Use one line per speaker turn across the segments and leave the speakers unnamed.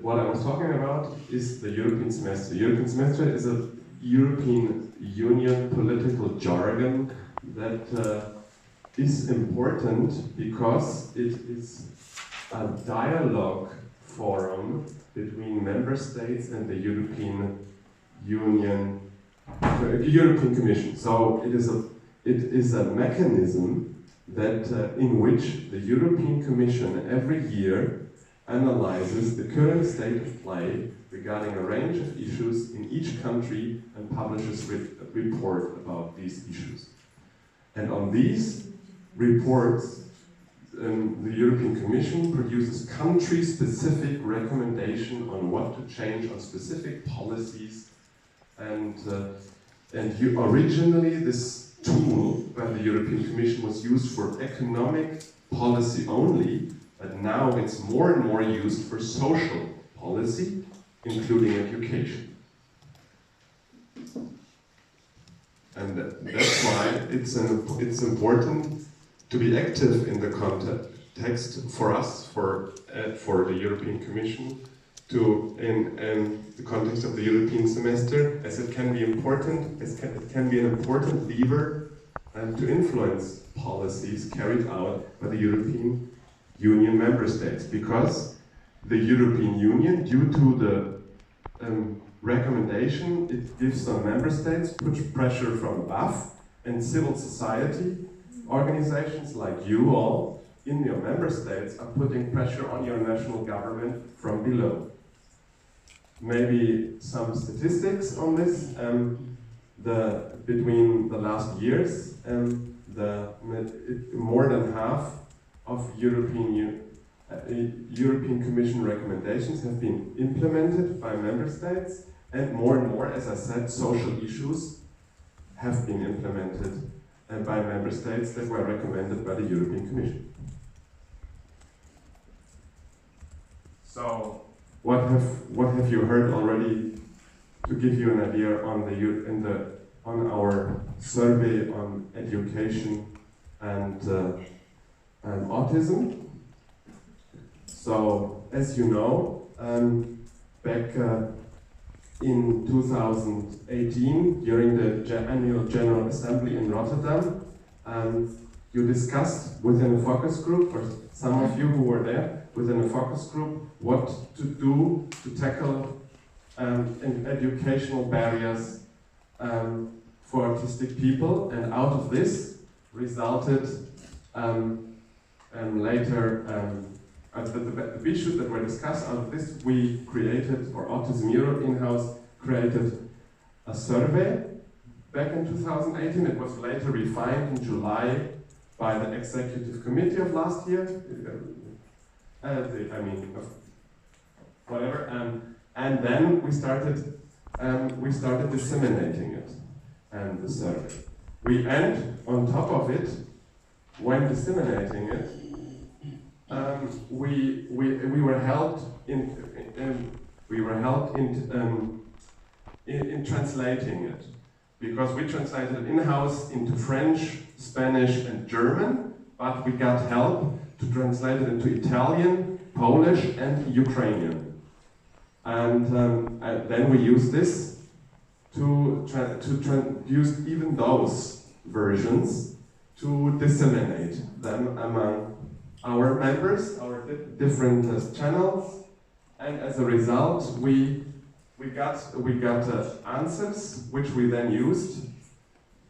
what I was talking about is the European semester. European semester is a European Union political jargon that is important because it is a dialogue forum between member states and the European Union, European Commission. So it is a mechanism that in which the European Commission every year analyzes the current state of play regarding a range of issues in each country and publishes a report about these issues. And on these reports, the European Commission produces country-specific recommendation on what to change on specific policies. And originally this tool by the European Commission was used for economic policy only, but now it's more and more used for social policy, including education. And that's why it's important to be active in the context for us, for the European Commission, in the context of the European semester, as it can be important, it can be an important lever to influence policies carried out by the European Union member states, because the European Union, due to the recommendation it gives some member states, puts pressure from above, and civil society organizations like you all in your member states are putting pressure on your national government from below. Maybe some statistics on this. Between the last years, more than half of European Commission recommendations have been implemented by member states, and more, as I said, social issues have been implemented by member states that were recommended by the European Commission. So, what have you heard already to give you an idea on our survey on education and autism? So, as you know, back in 2018, during the annual General Assembly in Rotterdam, you discussed within a focus group, or some of you who were there, within a focus group, what to do to tackle educational barriers for autistic people, and out of this resulted later the issues that were discussed. Out of this, we created, or Autism Europe in-house created a survey back in 2018. It was later refined in July by the executive committee of last year. And then we started disseminating it, and the survey. On top of it, when disseminating it, we were helped in translating it, because we translated it in-house into French, Spanish, and German, but we got help to translate it into Italian, Polish, and Ukrainian. And then we use this to use even those versions to disseminate them among our members, our different channels, and as a result, we got answers which we then used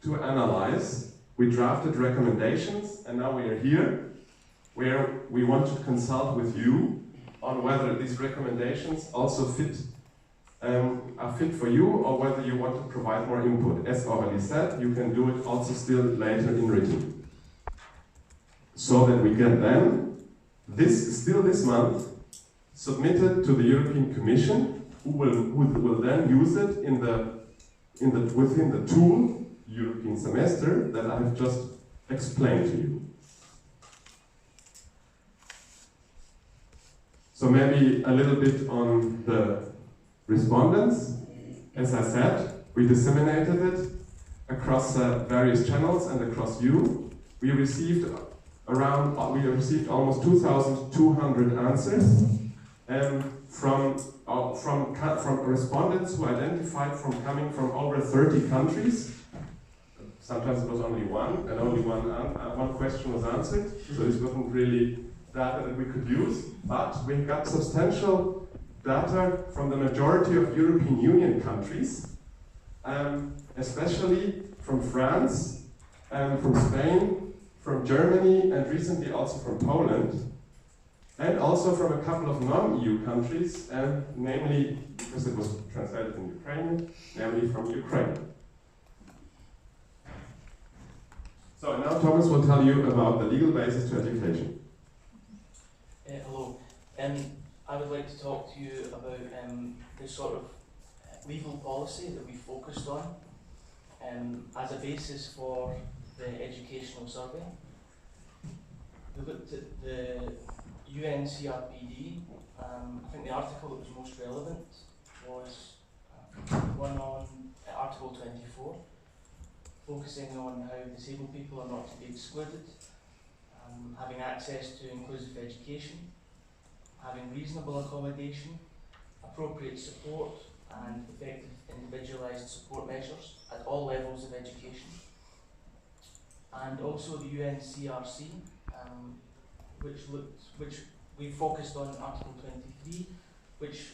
to analyze. We drafted recommendations, and now we are here, where we want to consult with you on whether these recommendations also are fit for you, or whether you want to provide more input. As already said, you can do it also still later in written. So that we can then, this month, submitted to the European Commission, who will then use it within the tool, European semester, that I have just explained to you. So maybe a little bit on the respondents. As I said, we disseminated it across various channels and across you. We received almost 2,200 answers, from respondents who identified from coming from over 30 countries. Sometimes it was only one, and only one question was answered, so this wasn't really data that we could use, but we got substantial data from the majority of European Union countries, especially from France, from Spain, from Germany, and recently also from Poland, and also from a couple of non-EU countries, namely, because it was translated in Ukrainian, namely from Ukraine. So now Thomas will tell you about the legal basis to education.
Hello. I would like to talk to you about the sort of legal policy that we focused on as a basis for the educational survey. We looked at the UNCRPD. I think the article that was most relevant was one on Article 24, focusing on how disabled people are not to be excluded, having access to inclusive education, having reasonable accommodation, appropriate support, and effective individualised support measures at all levels of education. And also the UNCRC, which we focused on Article 23, which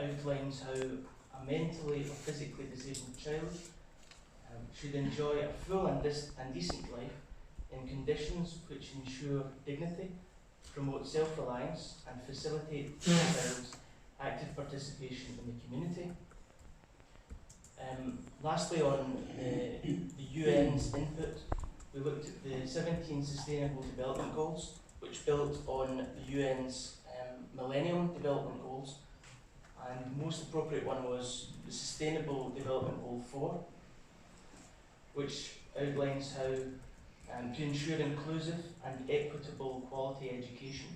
outlines how a mentally or physically disabled child should enjoy a full and decent life in conditions which ensure dignity, promote self-reliance, and facilitate the child's active participation in the community. Lastly, on the UN's input, we looked at the 17 Sustainable Development Goals, which built on the UN's Millennium Development Goals, and the most appropriate one was the Sustainable Development Goal 4, which outlines how to ensure inclusive and equitable quality education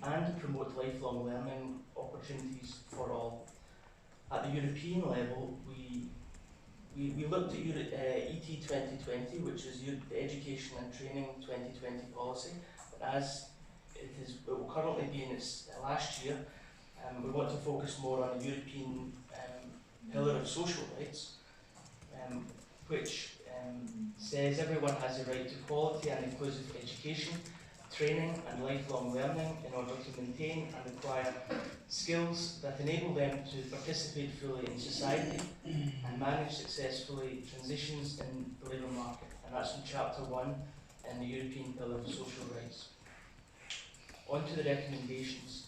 and to promote lifelong learning opportunities for all. At the European level, we looked at ET 2020, which is the Education and Training 2020 policy, but as it will currently be in its last year, we want to focus more on the European pillar of social rights, which says everyone has a right to quality and inclusive education, training and lifelong learning in order to maintain and acquire skills that enable them to participate fully in society and manage successfully transitions in the labour market. And that's from Chapter 1 in the European Pillar of Social Rights. On to the recommendations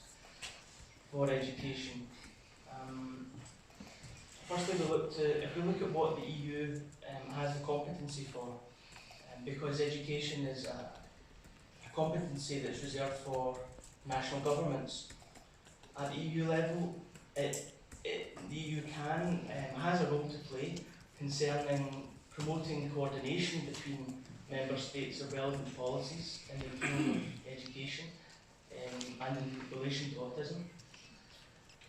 for education. Firstly, if we look at what the EU has the competency for, because education is a competency that's reserved for national governments. At the EU level, the EU has a role to play concerning promoting coordination between member states of relevant policies in the field of education and in relation to autism.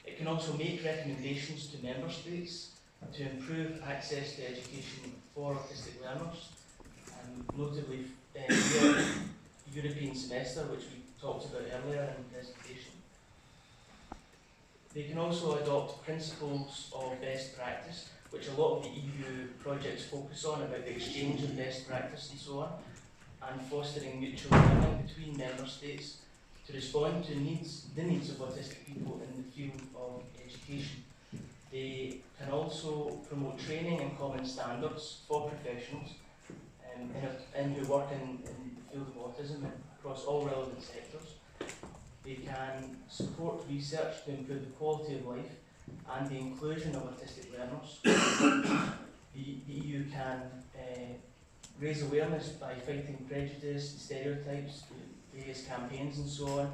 It can also make recommendations to member states to improve access to education for autistic learners, notably the European semester, which we talked about earlier in the presentation. They can also adopt principles of best practice, which a lot of the EU projects focus on, about the exchange of best practice and so on, and fostering mutual learning between member states to respond to the needs of autistic people in the field of education. They can also promote training and common standards for professionals who work in the field of autism across all relevant sectors. They can support research to improve the quality of life and the inclusion of autistic learners. The EU can raise awareness by fighting prejudice and stereotypes through various campaigns and so on.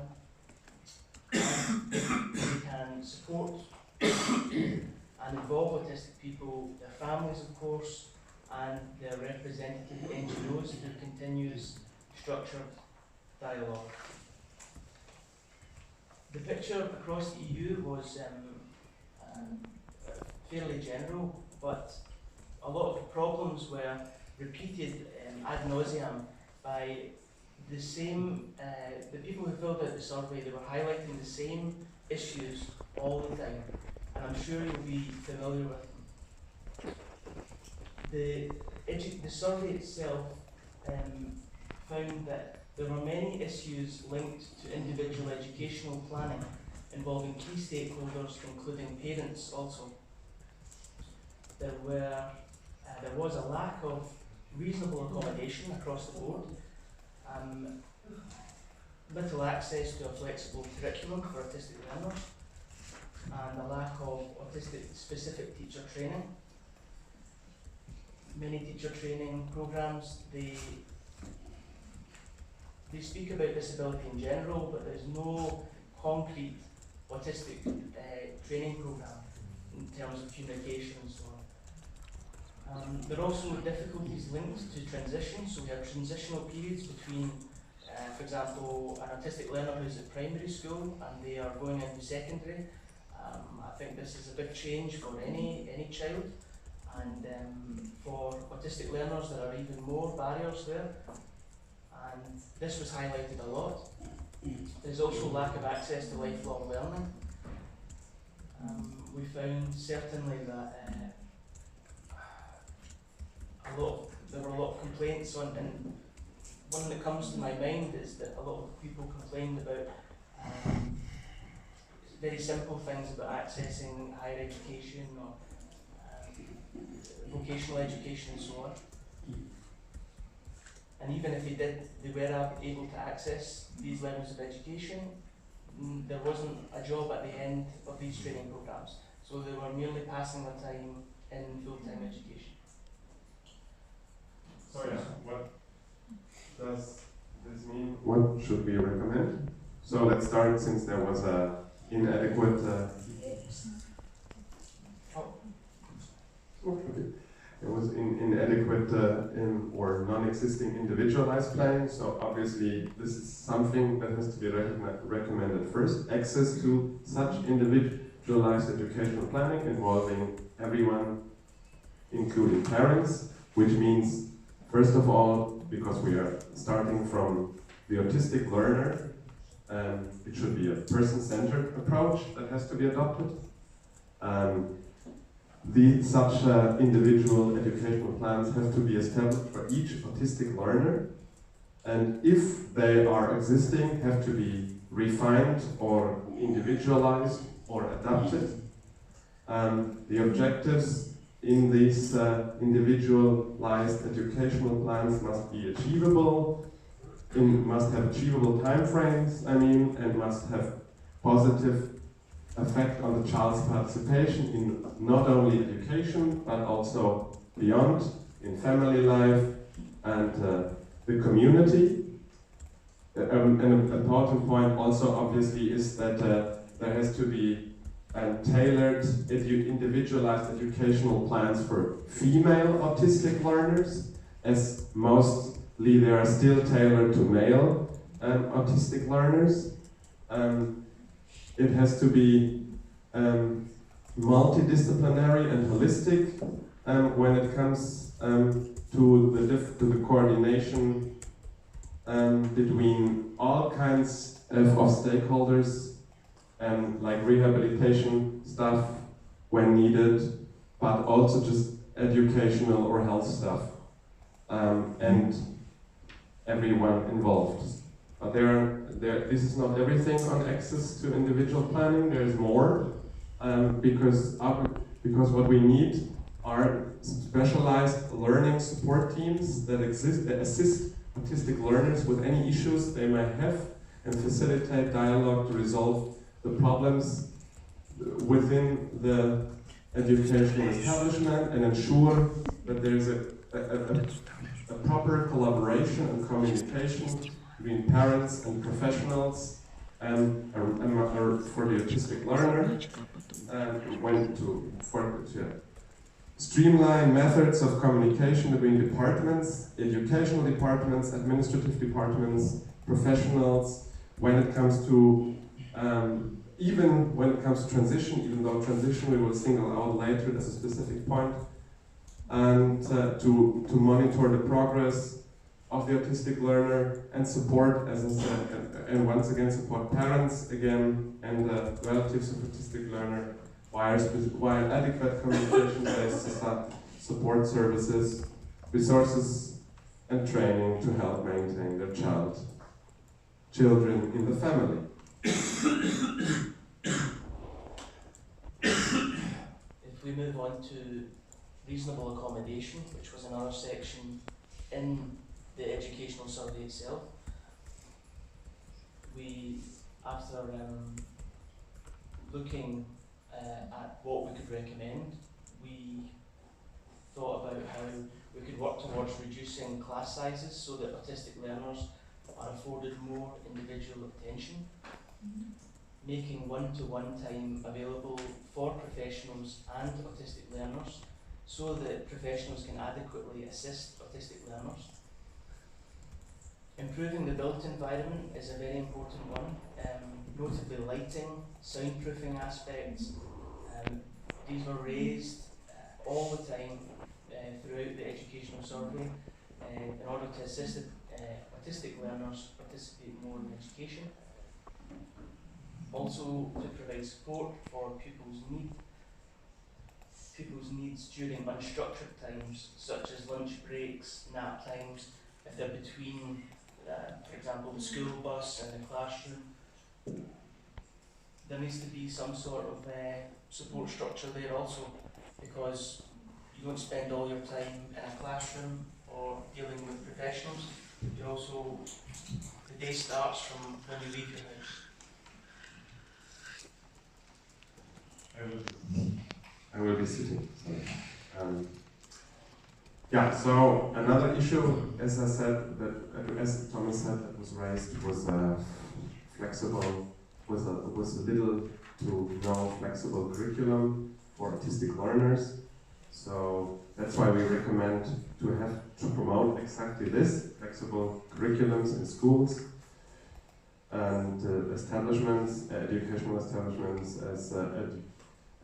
And they can support and involve autistic people, their families of course, and their representative NGOs through continuous structured dialogue. The picture across the EU was fairly general, but a lot of the problems were repeated ad nauseam by the people who filled out the survey. They were highlighting the same issues all the time, and I'm sure you'll be familiar with them. The survey itself found that there were many issues linked to individual educational planning involving key stakeholders, including parents also. There was a lack of reasonable accommodation across the board, little access to a flexible curriculum for autistic learners, and a lack of autistic-specific teacher training. Many teacher training programs, they speak about disability in general, but there's no concrete autistic training program in terms of communication and so on. There are also difficulties linked to transition, so we have transitional periods between, for example, an autistic learner who's at primary school and they are going into secondary. I think this is a big change for any child, and for autistic learners there are even more barriers there, and this was highlighted a lot. There's also lack of access to lifelong learning. We found certainly that there were a lot of complaints on, and one that comes to my mind is that a lot of people complained about very simple things about accessing higher education or vocational education and so on. And even if they were able to access these levels of education, there wasn't a job at the end of these training programs. So they were merely passing their time in full-time education.
So yeah, what does this mean? What should we recommend? So let's start, since there was a inadequate it was inadequate or non-existing individualized planning. So obviously this is something that has to be recommended first. Access to such individualized educational planning involving everyone, including parents, which means, first of all, because we are starting from the autistic learner, it should be a person-centered approach that has to be adopted. Such individual educational plans have to be established for each autistic learner, and if they are existing, have to be refined or individualized or adapted. The objectives in these individualized educational plans must be achievable, must have achievable timeframes, and must have positive effect on the child's participation in not only education, but also beyond, in family life and the community. An important point also obviously is that there has to be tailored, individualized educational plans for female autistic learners, as mostly they are still tailored to male autistic learners. It has to be multidisciplinary and holistic when it comes to the coordination between all kinds of stakeholders, like rehabilitation stuff when needed, but also just educational or health stuff, and everyone involved. But this is not everything on access to individual planning. There is more, because what we need are specialized learning support teams that assist autistic learners with any issues they may have and facilitate dialogue to resolve the problems within the educational establishment and ensure that there is a proper collaboration and communication between parents and professionals for the autistic learner, streamline methods of communication between departments, educational departments, administrative departments, professionals, when it comes to even when it comes to transition, even though transition we will single out later as a specific point, and to monitor the progress of the autistic learner, and support, as I said, and once again support parents again and relatives of autistic learner via adequate communication-based support services, resources, and training to help maintain their children in the family.
If we move on to reasonable accommodation, which was another section in the educational survey itself, we, after looking at what we could recommend, we thought about how we could work towards reducing class sizes so that autistic learners are afforded more individual attention, making one-to-one time available for professionals and autistic learners so that professionals can adequately assist autistic learners. Improving the built environment is a very important one, notably lighting, soundproofing aspects. These were raised all the time throughout the educational survey in order to assist autistic learners participate more in education. Also to provide support for pupils' needs during unstructured times, such as lunch breaks, nap times, if they're between, for example, the school bus and the classroom. There needs to be some sort of support structure there also, because you don't spend all your time in a classroom or dealing with professionals. You also, the day starts from when you leave your house.
I will be sitting. Yeah, so another issue, as I said, as Thomas said, that was raised was flexible, was a little to no flexible curriculum for autistic learners. So that's why we recommend to promote exactly this, flexible curriculums in schools and establishments, educational establishments,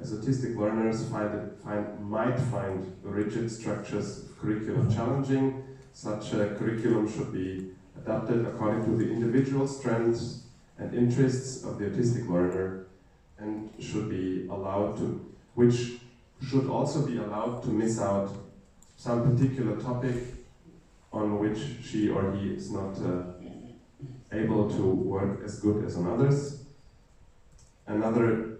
as autistic learners might find the rigid structures of curriculum challenging. Such a curriculum should be adapted according to the individual strengths and interests of the autistic learner, and should be allowed to, which should also be allowed to miss out some particular topic on which she or he is not able to work as good as on others. Another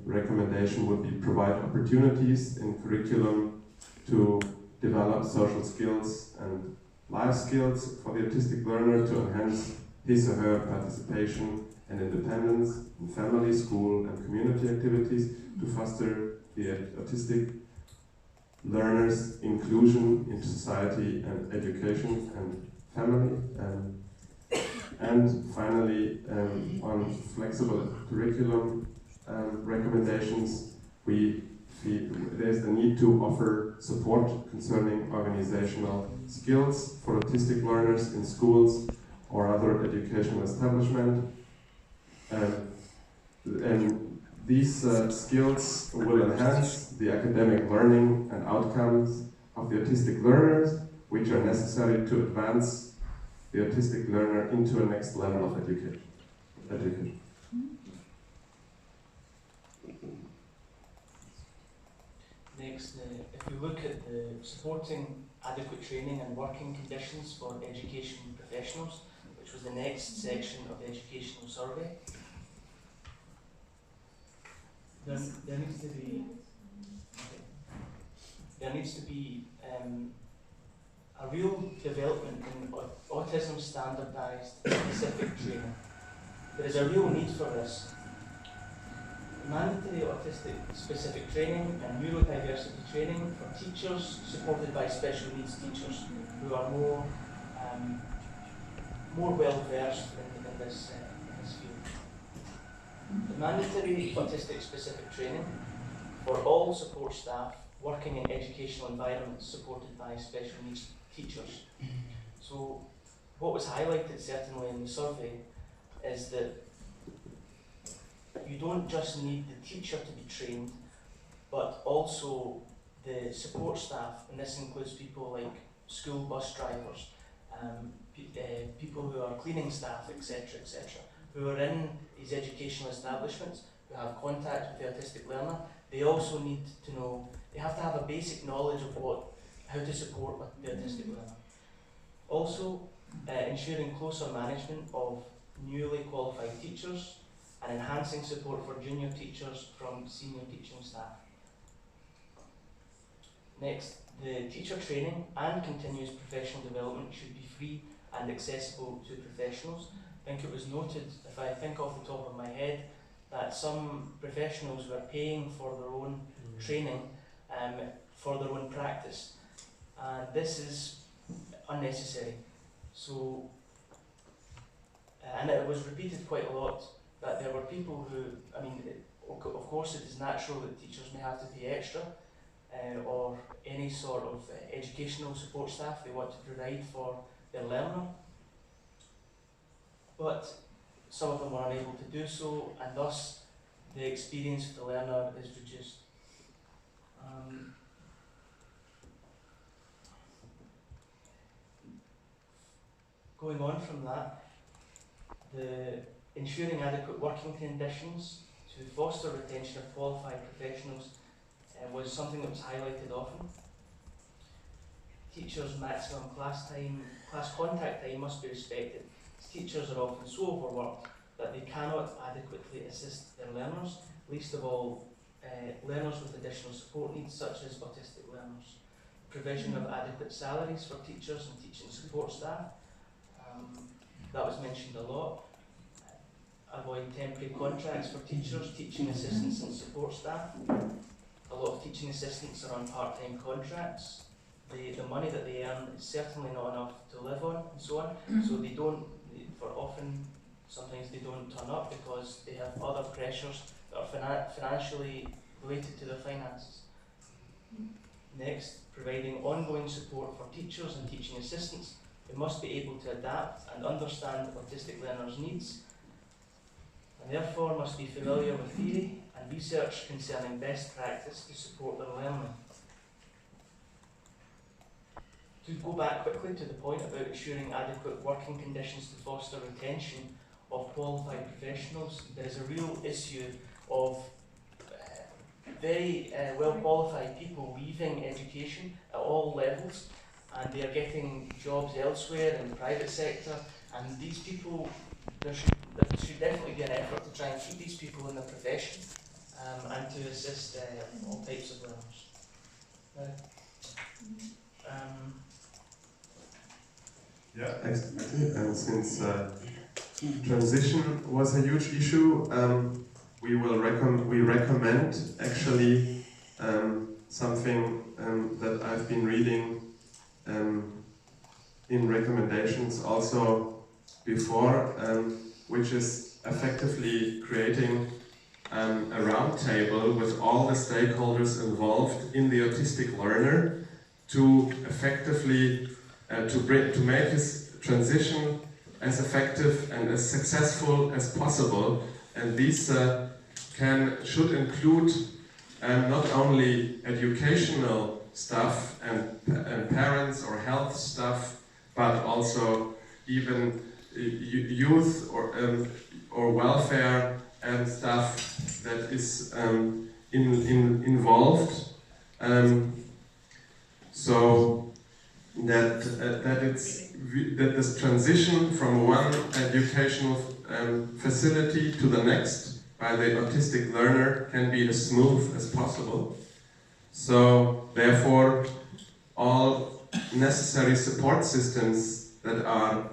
recommendation would be provide opportunities in curriculum to develop social skills and life skills for the autistic learner to enhance his or her participation and independence in family, school, and community activities to foster the autistic learners' inclusion into society and education and family. And finally, on flexible curriculum recommendations, we feel there's the need to offer support concerning organizational skills for autistic learners in schools or other educational establishment. And these skills will enhance the academic learning and outcomes of the autistic learners, which are necessary to advance the autistic learner into a next level of education.
Next, if we look at the supporting adequate training and working conditions for education professionals, which was the next section of the educational survey, there needs to be a real development in autism standardised specific training. There is a real need for this. Mandatory autistic specific training and neurodiversity training for teachers supported by special needs teachers who are more well versed in this field. The mandatory autistic specific training for all support staff working in educational environments supported by special needs teachers. So what was highlighted certainly in the survey is that you don't just need the teacher to be trained, but also the support staff, and this includes people like school bus drivers people who are cleaning staff, etc., who are in these educational establishments, who have contact with the autistic learner. They also need to know, they have to have a basic knowledge of how to support the autistic learner. Also, ensuring closer management of newly qualified teachers and enhancing support for junior teachers from senior teaching staff. Next, the teacher training and continuous professional development should be free and accessible to professionals. I think it was noted, if I think off the top of my head, that some professionals were paying for their own training for their own practice. And this is unnecessary. So, and it was repeated quite a lot, that there were people who, I mean, of course it is natural that teachers may have to pay extra, or any sort of educational support staff they want to provide for their learner. But some of them were unable to do so, and thus the experience of the learner is reduced. Going on from that, the ensuring adequate working conditions to foster retention of qualified professionals was something that was highlighted often. Teachers' maximum class contact time must be respected. Teachers are often so overworked that they cannot adequately assist their learners, least of all learners with additional support needs such as autistic learners. Provision of adequate salaries for teachers and teaching support staff, that was mentioned a lot. Avoid temporary contracts for teachers, teaching assistants and support staff. A lot of teaching assistants are on part-time contracts. The money that they earn is certainly not enough to live on and so on, so they don't, sometimes they don't turn up because they have other pressures that are financially related to their finances. Next, providing ongoing support for teachers and teaching assistants who must be able to adapt and understand autistic learners' needs, and therefore must be familiar with theory and research concerning best practice to support their learning. To go back quickly to the point about ensuring adequate working conditions to foster retention of qualified professionals, there is a real issue of very well qualified people leaving education at all levels, and they are getting jobs elsewhere in the private sector, and these people, there should definitely be an effort to try and keep these people in the profession and to assist all types of learners.
Yeah, exactly. And since transition was a huge issue, we recommend actually something that I've been reading in recommendations also before, which is effectively creating a roundtable with all the stakeholders involved in the autistic learner to effectively to make his transition as effective and as successful as possible. And these should include not only educational stuff and parents or health stuff, but also even youth or welfare and stuff that is involved. So that this transition from one educational facility to the next by the autistic learner can be as smooth as possible. So therefore, all necessary support systems that are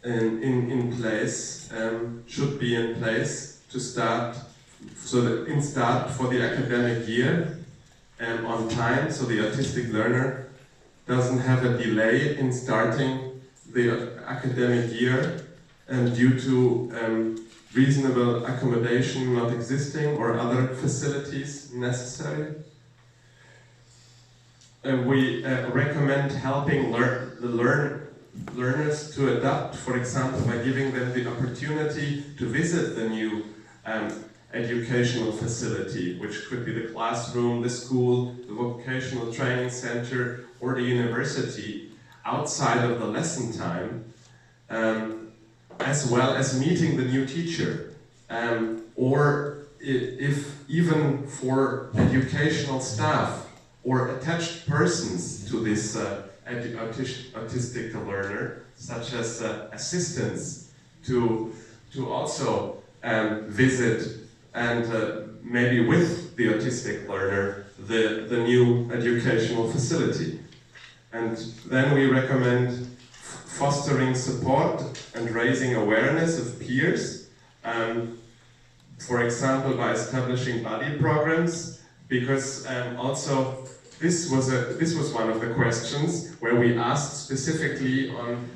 in place should be in place to start, so that start for the academic year on time, so the autistic learner doesn't have a delay in starting the academic year due to reasonable accommodation not existing or other facilities necessary. We recommend helping the learners to adapt, for example, by giving them the opportunity to visit the new educational facility, which could be the classroom, the school, the vocational training center, or the university, outside of the lesson time, as well as meeting the new teacher, or if even for educational staff or attached persons to this autistic learner, such as assistants, to also visit and maybe with the autistic learner the new educational facility. And then we recommend fostering support and raising awareness of peers, for example by establishing buddy programs, because also this was one of the questions where we asked specifically on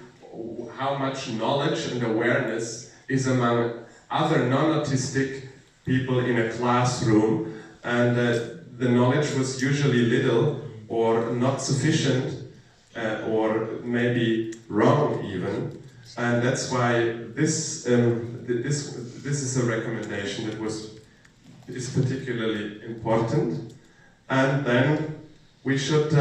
how much knowledge and awareness is among other non-autistic people in a classroom, and the knowledge was usually little or not sufficient, or maybe wrong even, and that's why this is a recommendation that is particularly important. And then we should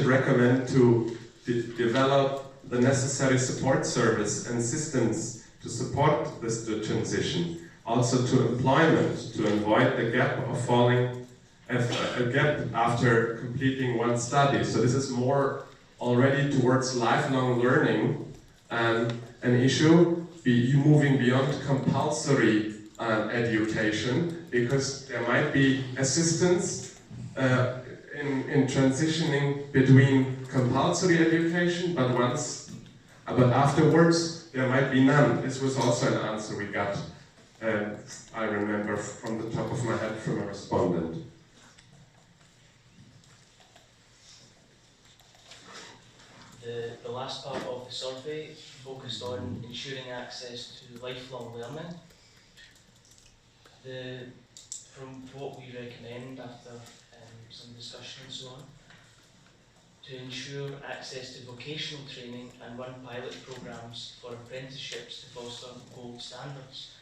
recommend to develop the necessary support service and systems to support this transition, also to employment, to avoid the gap of falling a gap after completing one study. So this is more already towards lifelong learning, an issue, moving beyond compulsory education, because there might be assistance in transitioning between compulsory education, but afterwards there might be none. This was also an answer we got, I remember from the top of my head, from a respondent.
The last part of the survey focused on ensuring access to lifelong learning. From what we recommend after some discussion and so on, to ensure access to vocational training and run pilot programmes for apprenticeships to foster gold standards.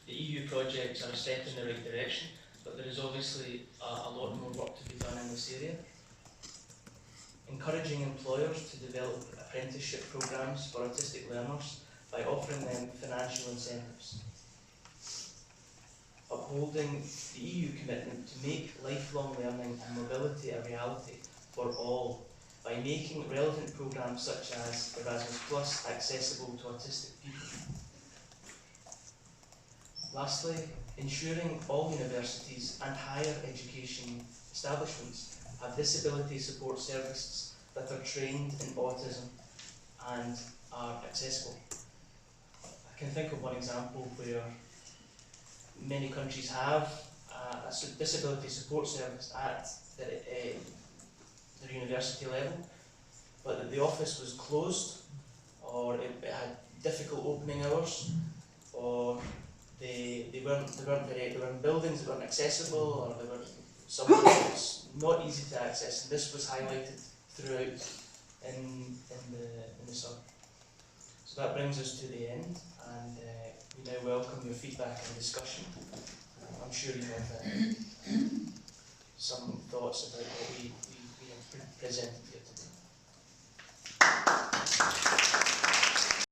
The EU projects are a step in the right direction, but there is obviously a lot more work to be done in this area. Encouraging employers to develop apprenticeship programmes for autistic learners by offering them financial incentives. Upholding the EU commitment to make lifelong learning and mobility a reality for all by making relevant programmes such as Erasmus Plus accessible to autistic people. Lastly, ensuring all universities and higher education establishments have disability support services that are trained in autism and are accessible. I can think of one example where many countries have a disability support service at the university level, but the office was closed, or it had difficult opening hours, or they were in buildings that weren't accessible, or they were somewhere that was not easy to access, and this was highlighted throughout in the survey. So that brings us to the end, and we now welcome your feedback and discussion. I'm sure you have some thoughts about what we have presented here today.